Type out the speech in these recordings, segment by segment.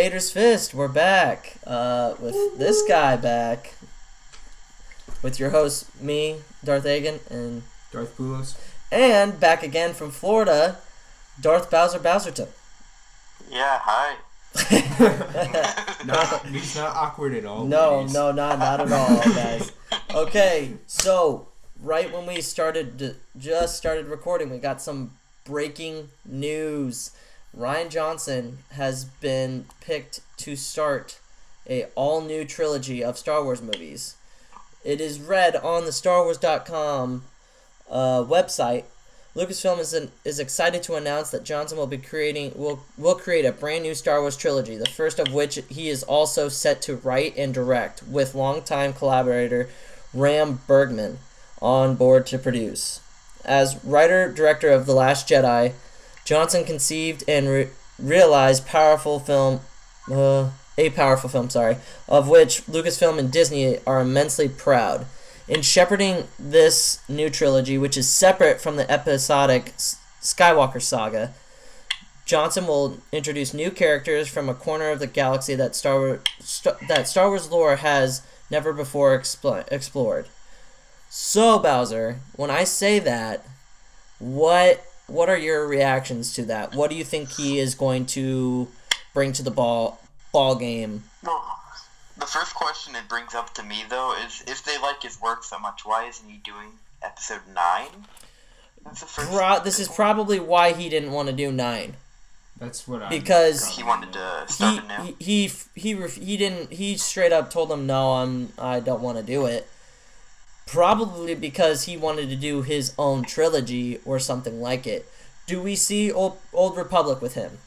Vaders Fist. We're back with this guy back. With your host, me, Darth Agan, and Darth Poulos. And back again from Florida, Darth Bowserton. Yeah, hi. He's not awkward at all. No, not at all, guys. Okay, so right when we just started recording, we got some breaking news. Rian Johnson has been picked to start a all-new trilogy of Star Wars movies. It is read on the StarWars.com website. Lucasfilm is excited to announce that Johnson will create a brand new Star Wars trilogy, the first of which he is also set to write and direct, with longtime collaborator Ram Bergman on board to produce. As writer-director of The Last Jedi, Johnson conceived and realized a powerful film, of which Lucasfilm and Disney are immensely proud. In shepherding this new trilogy, which is separate from the episodic Skywalker saga, Johnson will introduce new characters from a corner of the galaxy that Star Wars lore has never before explored. So, Bowser, when I say that, what are your reactions to that? What do you think he is going to bring to the ball game? Well, the first question it brings up to me, though, is if they like his work so much, why isn't he doing episode 9? That's the first. This is probably why he didn't want to do 9. That's what because he wanted to start it now. He straight up told him no, I don't want to do it. Probably because he wanted to do his own trilogy or something like it. Do we see Old Republic with him?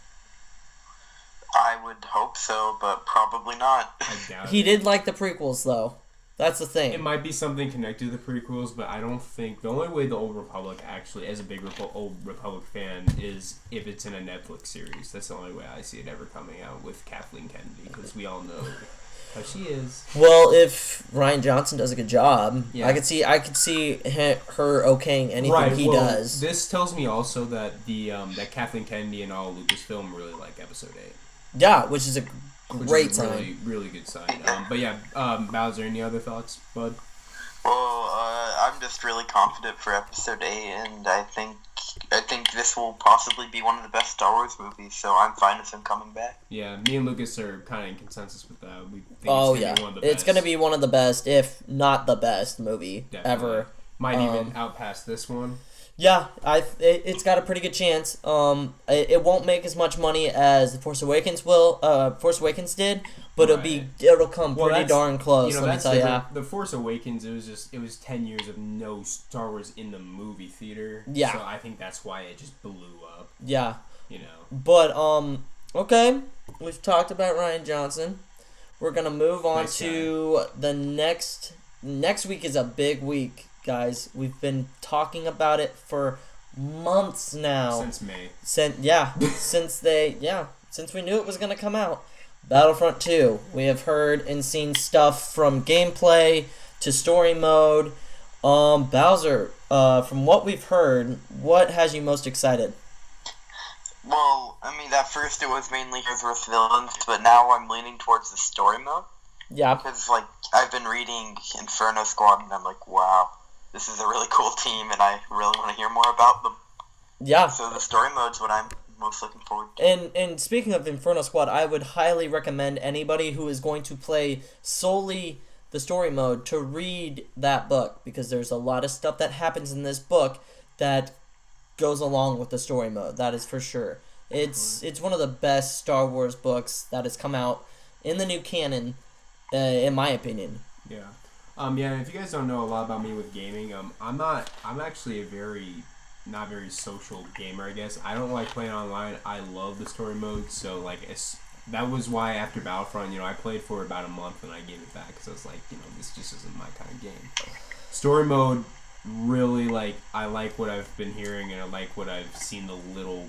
I would hope so, but probably not. I doubt he it. did like the prequels, though. That's the thing. It might be something connected to the prequels, but I don't think... The only way the Old Republic actually, as a big Old Republic fan, is if it's in a Netflix series. That's the only way I see it ever coming out with Kathleen Kennedy, because we all know how she is. Well, if Rian Johnson does a good job, yeah. I could see her okaying anything he does. This tells me also that that Kathleen Kennedy and all Lucasfilm really like Episode 8. Yeah, which is a great sign. Really, really good sign. But yeah, Bowser, any other thoughts, bud? Well, I'm just really confident for Episode 8, and I think this will possibly be one of the best Star Wars movies, so I'm fine with him coming back. Yeah, me and Lucas are kind of in consensus with that. We think be one of the best. It's going to be one of the best, if not the best movie ever. Might even outpass this one. Yeah, it's got a pretty good chance. It won't make as much money as The Force Awakens did, but it'll come pretty darn close. Let me tell you. The Force Awakens, it was 10 years of no Star Wars in the movie theater. Yeah. So I think that's why it just blew up. Yeah. You know. But okay, we've talked about Rian Johnson. We're gonna move on to the next week. Is a big week. Guys, we've been talking about it for months now. Since May. Since we knew it was going to come out. Battlefront 2. We have heard and seen stuff from gameplay to story mode. Bowser, from what we've heard, what has you most excited? Well, I mean, at first it was mainly Heroes vs. Villains, but now I'm leaning towards the story mode. Yeah. Because, I've been reading Inferno Squad, and I'm like, wow. This is a really cool team, and I really want to hear more about them. Yeah. So the story mode's what I'm most looking forward to. And speaking of Inferno Squad, I would highly recommend anybody who is going to play solely the story mode to read that book, because there's a lot of stuff that happens in this book that goes along with the story mode. That is for sure. It's one of the best Star Wars books that has come out in the new canon, in my opinion. Yeah. Yeah, if you guys don't know a lot about me with gaming, I'm actually a not very social gamer, I guess. I don't like playing online. I love the story mode, so, that was why after Battlefront, I played for about a month and I gave it back, because I was like, this just isn't my kind of game. Story mode, really, I like what I've been hearing, and I like what I've seen, the little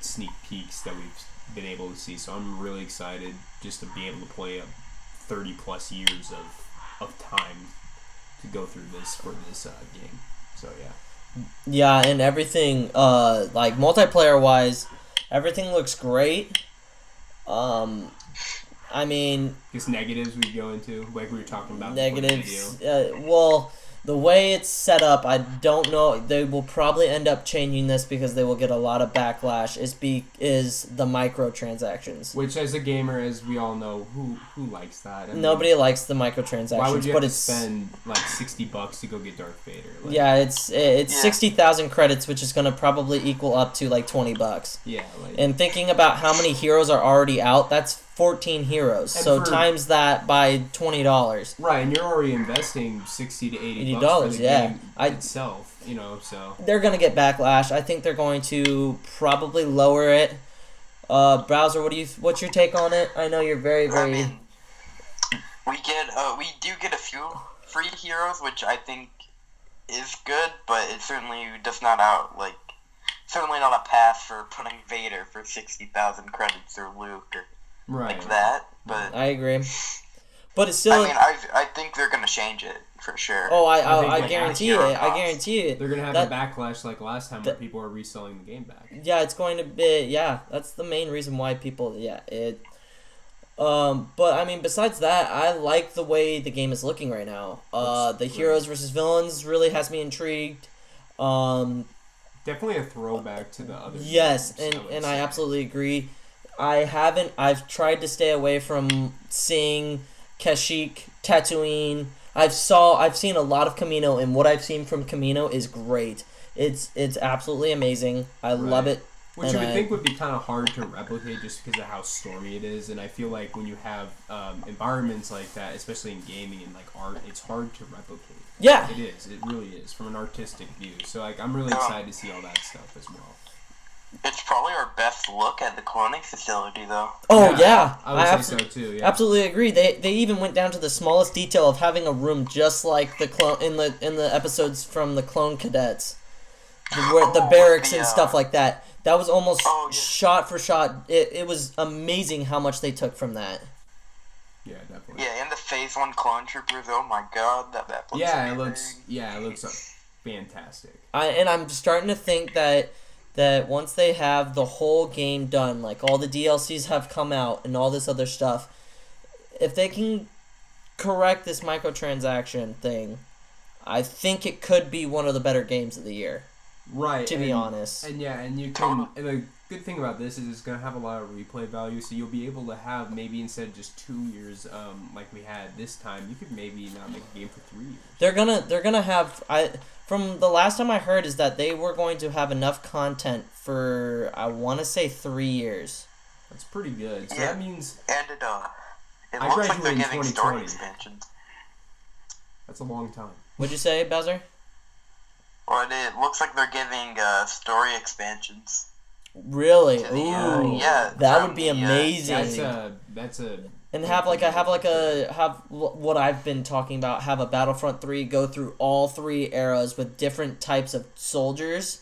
sneak peeks that we've been able to see, so I'm really excited just to be able to play 30-plus years of time to go through this for this game. So yeah, and everything multiplayer wise, everything looks great. I mean, Because negatives we go into, like we were talking about. negatives. Well, the way it's set up, I don't know. They will probably end up changing this because they will get a lot of backlash. Is the microtransactions. Which, as a gamer, as we all know, who likes that? I mean, Nobody likes the microtransactions. why would you but have to it's spend like $60 to go get Darth Vader? Like, yeah, it's 60,000 credits, which is going to probably equal up to like $20. Yeah, like, And thinking about how many heroes are already out, that's 14 heroes. And So for- times that by $20. right, and you're already investing $60 to $80 $80, for the yeah. game itself. You know, so They're going to get backlash. I think they're going to probably lower it. Browser, what's your take on it? I know you're very, I very... mean, we do get a few free heroes, which I think is good, but it certainly does not certainly not a pass for putting Vader for 60,000 credits or Luke or right. like that. But I agree. But it's still... I mean, I think they're gonna change it for sure. Oh, I think, I like, guarantee hero it. I costs. guarantee it. They're gonna have That- a backlash like last time where people are reselling the game back. Yeah, it's going to be... Yeah, that's the main reason why people... Yeah, it... But, I mean, besides that, I like the way the game is looking right now. The heroes versus villains really has me intrigued. Definitely a throwback to the other Yes, games, and would I say. absolutely agree. I've tried to stay away from seeing Kashyyyk, Tatooine. I've seen a lot of Camino, and what I've seen from Camino is great. It's absolutely amazing. I love it. Which and you would I- think would be kind of hard to replicate just because of how stormy it is, and I feel like when you have environments like that, especially in gaming and like art, it's hard to replicate. Yeah. It is. It really is from an artistic view. So like, I'm really excited to see all that stuff as well. It's probably our best look at the cloning facility, though. Oh yeah, I would say so too. Yeah. absolutely agree. They even went down to the smallest detail of having a room just like the clone in the episodes from the Clone Cadets, the barracks and stuff like that. That was almost shot for shot. It was amazing how much they took from that. Yeah, definitely. Yeah, and the Phase 1 clone troopers, oh my god, that looks it looks fantastic. And I'm starting to think that once they have the whole game done, like all the DLCs have come out and all this other stuff, if they can correct this microtransaction thing, I think it could be one of the better games of the year. Right. To be honest. And yeah, and you can. And the good thing about this is it's gonna have a lot of replay value, so you'll be able to have maybe instead of just 2 years, like we had this time, you could maybe not make a game for 3 years. They're gonna have from the last time I heard is that they were going to have enough content for I want to say 3 years. That's pretty good. So Yeah. that means And it I looks like they're graduated in giving story 2020. expansions. that's a long time. What'd you say, Bowser? Or it looks like they're giving story expansions. Really? To the, Ooh, yeah, that from would be the, amazing. That's a. And have what I've been talking about. Have a Battlefront 3 go through all 3 eras with different types of soldiers.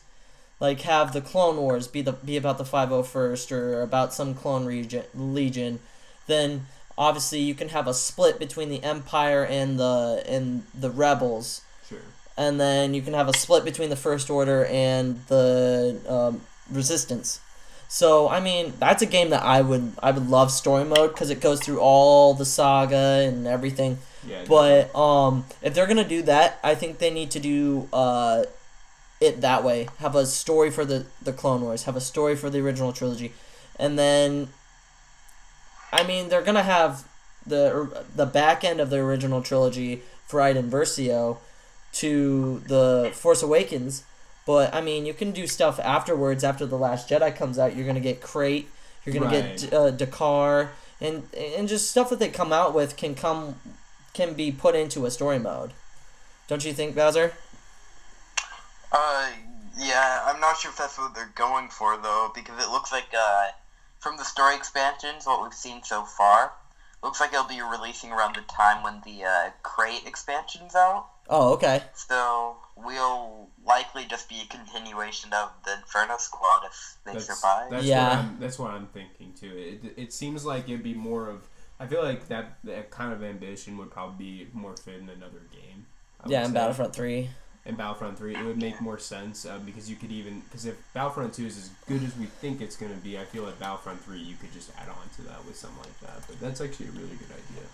Like have the Clone Wars be about the 501st or about some clone legion. Then obviously you can have a split between the Empire and the Rebels. Sure. And then you can have a split between the First Order and the Resistance. So I mean, that's a game that I would love story mode because it goes through all the saga and everything. Yeah. But if they're gonna do that, I think they need to do it that way. Have a story for the Clone Wars. Have a story for the original trilogy, and then I mean they're gonna have the back end of the original trilogy, Fried and Versio, to the Force Awakens. But, I mean, you can do stuff afterwards. After The Last Jedi comes out, you're going to get Crate, you're going to get Dakar, and just stuff that they come out with can be put into a story mode. Don't you think, Bowser? Yeah, I'm not sure if that's what they're going for, though, because it looks like, from the story expansions, what we've seen so far, looks like it'll be releasing around the time when the Crate expansion's out. Oh, okay. So we'll likely just be a continuation of the Inferno Squad if they survive. That's what I'm thinking too. It seems like it'd be more of. I feel like that kind of ambition would probably be more fit in another game. Yeah, in Battlefront 3. in Battlefront 3, it would make more sense because you could because if Battlefront 2 is as good as we think it's going to be, I feel like Battlefront 3 you could just add on to that with something like that. But that's actually a really good idea.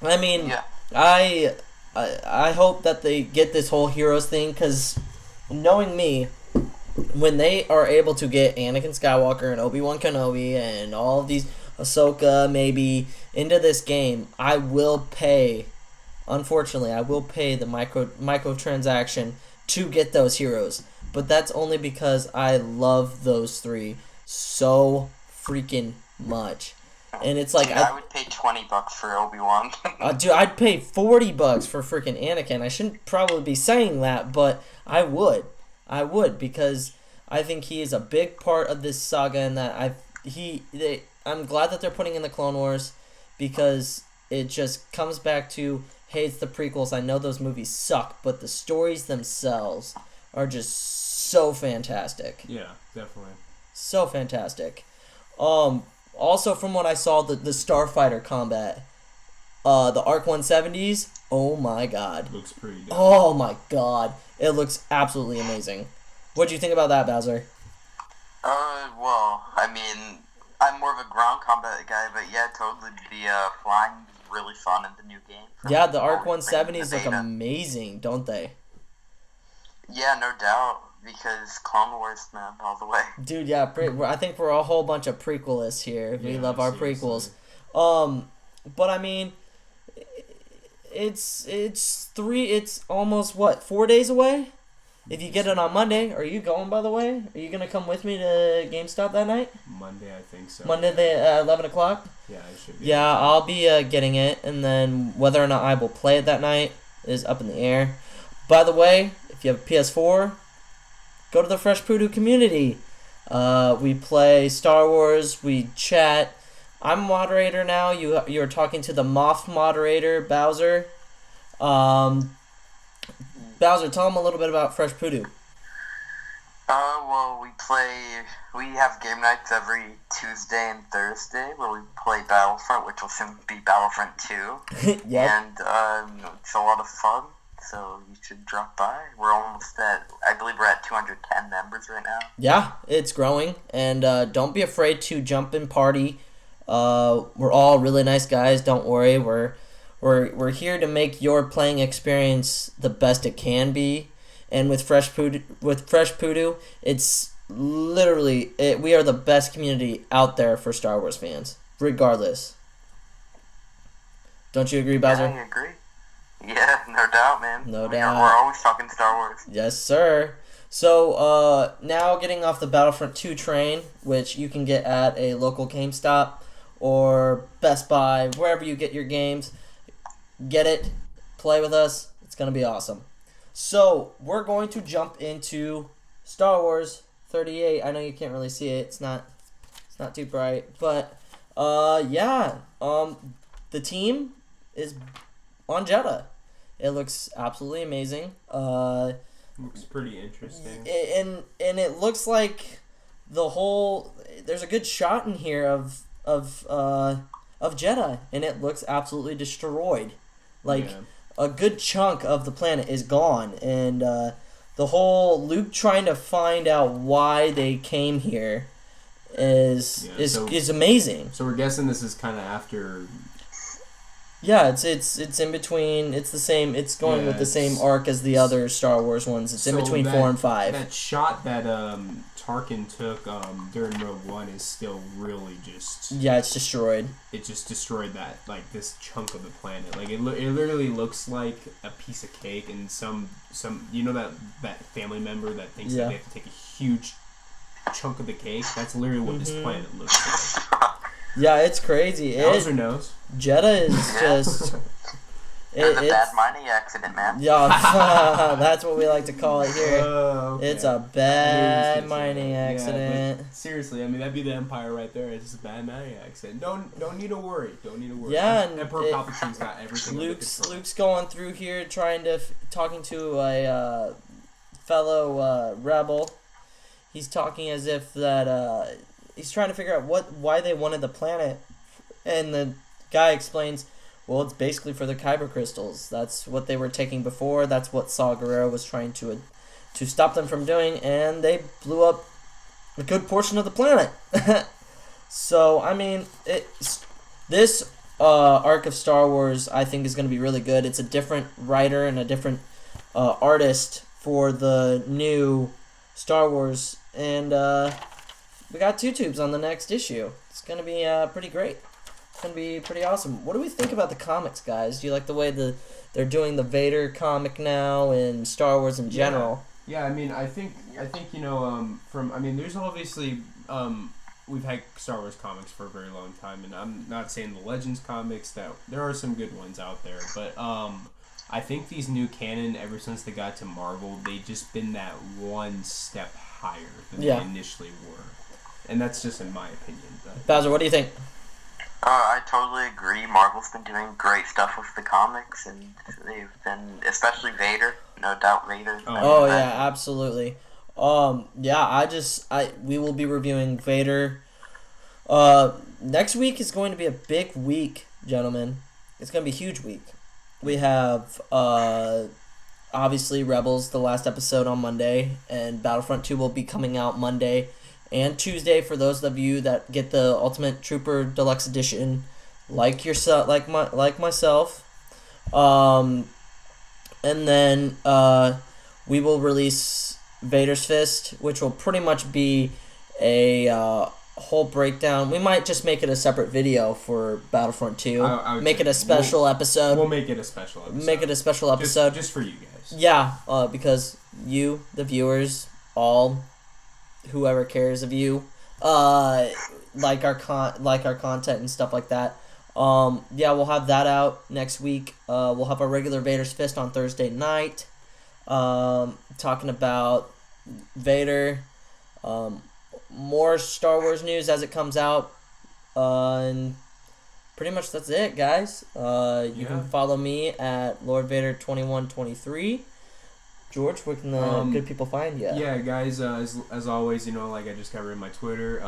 I mean, Yeah. I hope that they get this whole heroes thing, because knowing me, when they are able to get Anakin Skywalker and Obi-Wan Kenobi and all of these, Ahsoka maybe, into this game, I will pay. Unfortunately, I will pay the microtransaction to get those heroes. But that's only because I love those three so freaking much. And it's like, Dude, I would pay $20 for Obi-Wan. dude, I'd pay $40 for freaking Anakin. I shouldn't probably be saying that, but I would. I would, because I think he is a big part of this saga, and that I'm glad that they're putting in the Clone Wars, because it just comes back to, hey, it's the prequels. I know those movies suck, but the stories themselves are just so fantastic. Yeah, definitely. So fantastic. Also, from what I saw, the Starfighter combat, the ARC 170s, oh my god. Looks pretty good. Oh my god. It looks absolutely amazing. What do you think about that, Bowser? Well, I mean, I'm more of a ground combat guy, but yeah, totally. The flying is really fun in the new game. Yeah, the ARC Always been in 170s the look beta. amazing, don't they? Yeah, no doubt, because Clone Wars, man, all the way. Dude, yeah, I think we're a whole bunch of prequelists here. We Yeah, love our seriously. prequels. But I mean, it's almost, what, 4 days away? If you get it on Monday, are you going, by the way? Are you going to come with me to GameStop that night? Monday, I think so. Monday, 11 o'clock? Yeah, it should be. Yeah, I'll be getting it, and then whether or not I will play it that night is up in the air. By the way, if you have a PS4, go to the Fresh Poodoo community. We play Star Wars, we chat. I'm a moderator now. You're talking to the Moff moderator, Bowser. Bowser, tell them a little bit about Fresh Poodoo. Well, we have game nights every Tuesday and Thursday where we play Battlefront, which will soon be Battlefront 2. Yep. And it's a lot of fun, so you should drop by. We're almost I believe we're at 210 members right now. Yeah, it's growing, and don't be afraid to jump in party. We're all really nice guys. Don't worry. We're here to make your playing experience the best it can be. And with Fresh Poodoo, it's literally we are the best community out there for Star Wars fans, regardless. Don't you agree, Bowser? Yeah, I agree. Yeah, no doubt, man. No We're doubt. always talking Star Wars. Yes, sir. So now getting off the Battlefront 2 train, which you can get at a local GameStop or Best Buy, wherever you get your games. Get it, play with us. It's gonna be awesome. So we're going to jump into Star Wars 38. I know you can't really see it. It's not too bright, but yeah. The team is on Jeddah. It looks absolutely amazing. Looks pretty interesting. And it looks like there's a good shot in here of Jeddah, and it looks absolutely destroyed. Like, Yeah. a good chunk of the planet is gone, and the whole Luke trying to find out why they came here is amazing. So we're guessing this is kind of after. Yeah, it's in between. It's the same. It's going with the same arc as the other Star Wars ones. It's in between 4 and 5. That shot that Tarkin took during Rogue One is still really just. Yeah, it's destroyed. It just destroyed that, like, this chunk of the planet. Like, it literally looks like a piece of cake, and some you know that family member that thinks that they have to take a huge chunk of the cake. That's literally what this planet looks like. Yeah, it's crazy. Bowser knows. Jeddah is just. It's a bad mining accident, man. Yeah, that's what we like to call it here. Okay. It's a bad mining accident. Yeah, seriously, I mean, that'd be the Empire right there. It's just a bad mining accident. Don't need to worry. Don't need to worry. Yeah, and Emperor Palpatine's got everything under control. Luke's going through here talking to a fellow rebel. He's talking as if that he's trying to figure out why they wanted the planet, and the guy explains, Well, it's basically for the kyber crystals. That's what they were taking before. That's what Saw Gerrera was trying to stop them from doing, and they blew up a good portion of the planet. So, I mean, this arc of Star Wars, I think, is going to be really good. It's a different writer and a different artist for the new Star Wars, and we got two tubes on the next issue. It's going to be pretty great. It's going to be pretty awesome. What do we think about the comics, guys? Do you like the way they're doing the Vader comic now and Star Wars in general? Yeah, I mean, I think there's obviously we've had Star Wars comics for a very long time, and I'm not saying the Legends comics, that there are some good ones out there, but I think these new canon, ever since they got to Marvel, they've just been that one step higher than they initially were, and that's just in my opinion. But Bowser, what do you think? I totally agree. Marvel's been doing great stuff with the comics, and they've been, especially Vader, no doubt Vader. Oh yeah, absolutely. We will be reviewing Vader. Next week is going to be a big week, gentlemen. It's going to be a huge week. We have, obviously, Rebels, the last episode on Monday, and Battlefront 2 will be coming out Monday and Tuesday for those of you that get the Ultimate Trooper Deluxe Edition, like myself. And then we will release Vaders Fist, which will pretty much be a whole breakdown. We might just make it a separate video for Battlefront 2. Make it a special episode. We'll make it a special episode. Make it a special episode. Just for you guys. Yeah, because you, the viewers, whoever cares of you, like our content and stuff like that. We'll have that out next week. We'll have our regular Vader's Fist on Thursday night, talking about Vader, more Star Wars news as it comes out, and pretty much that's it, guys. You can follow me at Lord Vader 2123. George, where can the good people find you? Yeah, guys, as always, I just covered my Twitter.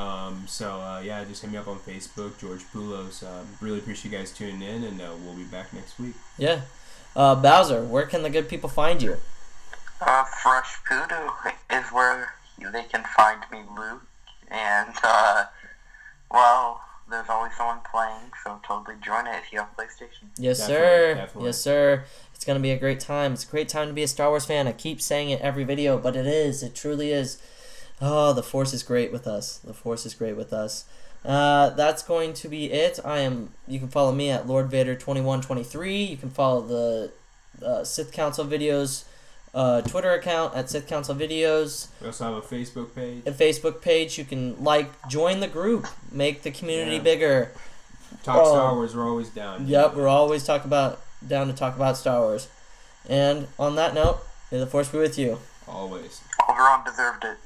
Just hit me up on Facebook, George Poulos. Really appreciate you guys tuning in, and we'll be back next week. Yeah. Bowser, where can the good people find you? Fresh Poodoo is where they can find me, Luke. And, there's always someone playing, so totally join it if you have PlayStation. Yes, Definitely. Yes, sir. It's going to be a great time. It's a great time to be a Star Wars fan. I keep saying it every video, but it is. It truly is. Oh, the Force is great with us. That's going to be it. You can follow me at Lord Vader 2123. You can follow the Sith Council Videos Twitter account at Sith Council Videos. We also have a Facebook page. You can join the group, make the community bigger. Talk Star Wars. We're always down. Yep, we're always down to talk about Star Wars. And on that note, may the Force be with you. Always. Oberon deserved it.